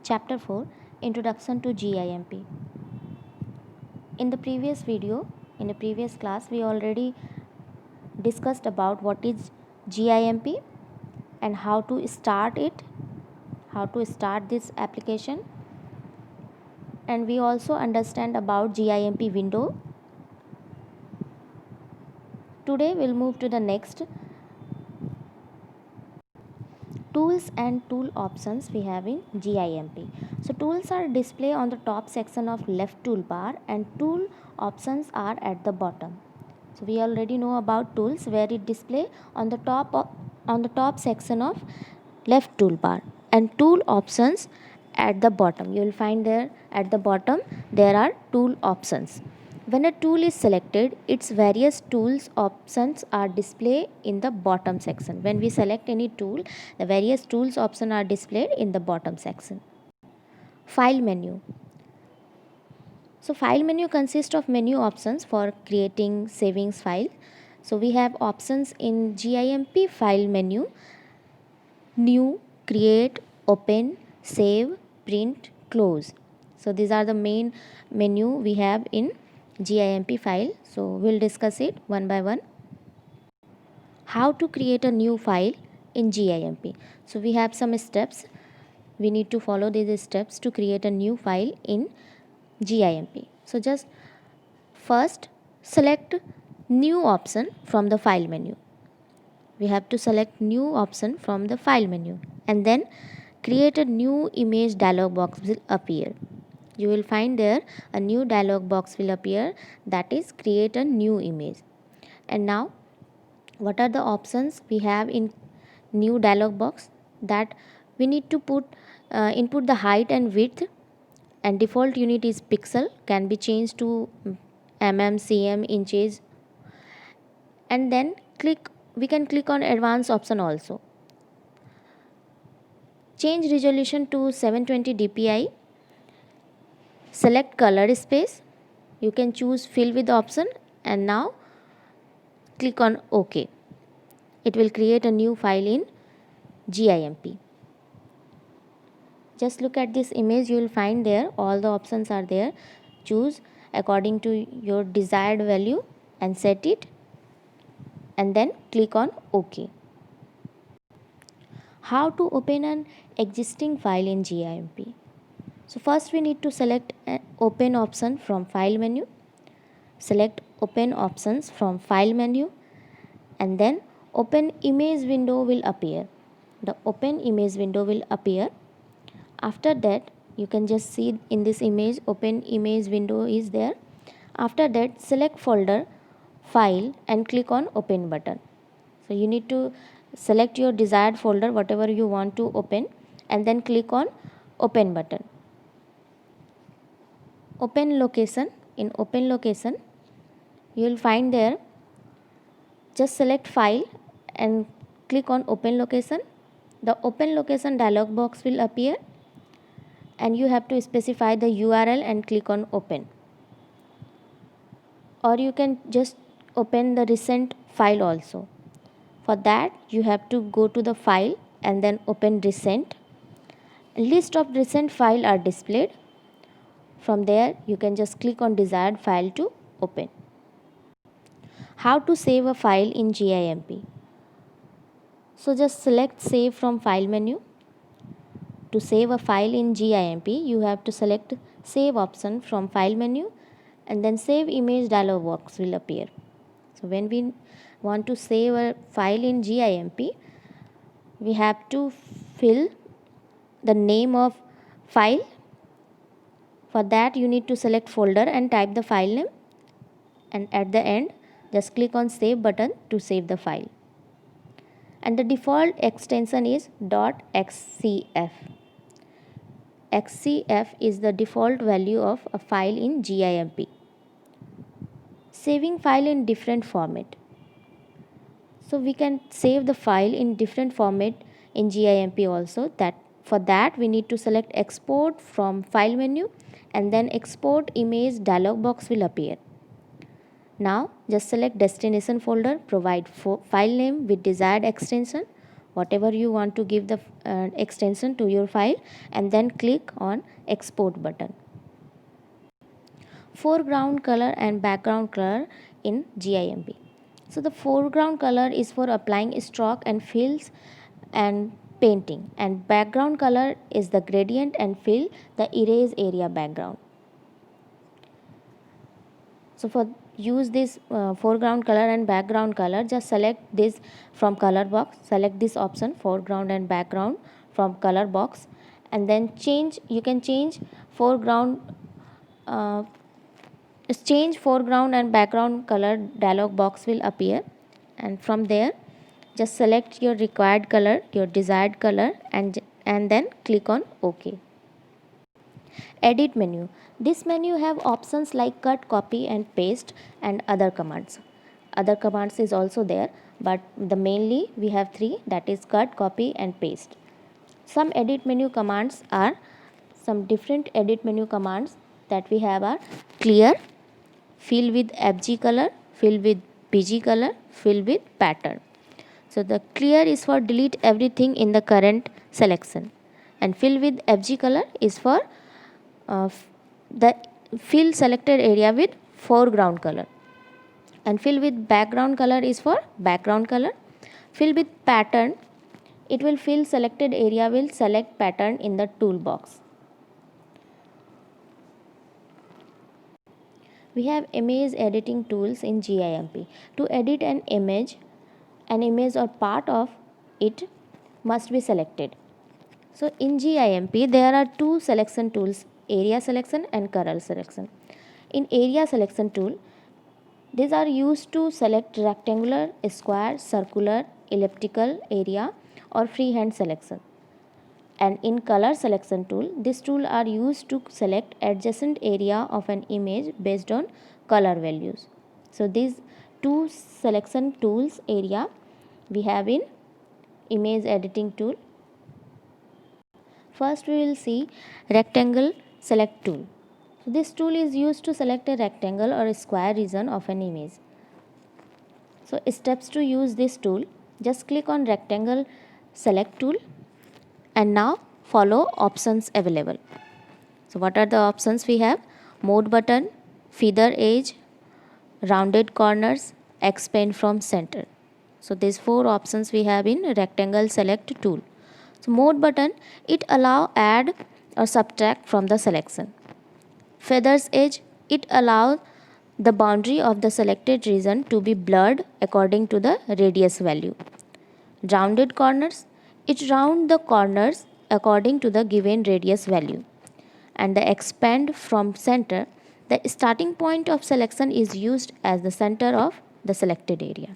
Chapter 4 Introduction to GIMP. In the previous video, in the previous class, we already discussed about what is GIMP and how to start it, how to start this application, and we also understand about GIMP window. Today we'll move to the next tools and tool options we have in GIMP. So tools are displayed on the top section of left toolbar and tool options are at the bottom. So we already know about tools where it display on the top section of left toolbar and tool options at the bottom. You will find there at the bottom there are tool options. When a tool is selected, its various tools options are displayed in the bottom section. When we select any tool, the various tools options are displayed in the bottom section. File menu. So file menu consists of menu options for creating savings file. So we have options in GIMP file menu: new, create, open, save, print, close. So these are the main menu we have in GIMP file. So we'll discuss it one by one. How to create a new file in GIMP. So we have some steps. We need to follow these steps to create a new file in GIMP. So just first select new option from the file menu. We have to select new option from the file menu and then create a new image dialog box will appear. You will find there a new dialog box will appear, that is create a new image. And now what are the options we have in new dialog box? That we need to input the height and width, and default unit is pixel, can be changed to cm, inches, and then we can click on advanced option also. Change resolution to 720 dpi. Select color space. You can choose fill with option and now click on OK. It will create a new file in GIMP. Just look at this image, you will find there all the options are there. Choose according to your desired value and set it and then click on OK. How to open an existing file in GIMP. So first we need to select an open option from file menu. Select open options from file menu and then open image window will appear. The open image window will appear. After that you can just see in this image open image window is there. After that select folder, file and click on open button. So you need to select your desired folder whatever you want to open and then click on open button. Open location. In open location you will find there, just select file and click on open location. The open location dialog box will appear and you have to specify the URL and click on open. Or you can just open the recent file also. For that you have to go to the file and then open recent. List of recent file are displayed. From there you can just click on desired file to open. How to save a file in GIMP. So just select save from file menu. To save a file in GIMP you have to select save option from file menu and then save image dialog box will appear. So when we want to save a file in GIMP, we have to fill the name of file. For that you need to select folder and type the file name and at the end just click on save button to save the file. And the default extension is .xcf. XCF is the default value of a file in GIMP. Saving file in different format. So we can save the file in different format in GIMP also. For that we need to select export from file menu and then export image dialog box will appear. Now just select destination folder, provide file name with desired extension, whatever you want to give the extension to your file, and then click on export button. Foreground color and background color in GIMP. So the foreground color is for applying stroke and fills and painting, and background color is the gradient and fill the erase area background. So for use this foreground color and background color, just select this from color box, select this option foreground and background from color box, and then you can change foreground change foreground and background color dialog box will appear, and from there just select your required color, your desired color, and then click on OK. Edit menu. This menu have options like cut, copy and paste and other commands. Other commands is also there, but the mainly we have three, that is cut, copy and paste. Some edit menu commands are, some different edit menu commands that we have are clear, fill with FG color, fill with PG color, fill with pattern. So the clear is for delete everything in the current selection, and fill with FG color is for the fill selected area with foreground color, and fill with background color is for background color. Fill with pattern, it will fill selected area will select pattern in the toolbox. We have image editing tools in GIMP. To edit an image or part of it must be selected. So in GIMP there are two selection tools, area selection and color selection. In area selection tool, these are used to select rectangular, square, circular, elliptical area or freehand selection. And in color selection tool, this tool are used to select adjacent area of an image based on color values. So these two selection tools area we have in image editing tool. First we will see rectangle select tool. So this tool is used to select a rectangle or a square region of an image. So steps to use this tool, just click on rectangle select tool and now follow options available. So what are the options we have? Mode button, feather edge, rounded corners, expand from center. So these four options we have in rectangle select tool. So mode button, it allow add or subtract from the selection. Feathers edge, it allows the boundary of the selected region to be blurred according to the radius value. Rounded corners, it round the corners according to the given radius value. And the expand from center, the starting point of selection is used as the center of the selected area.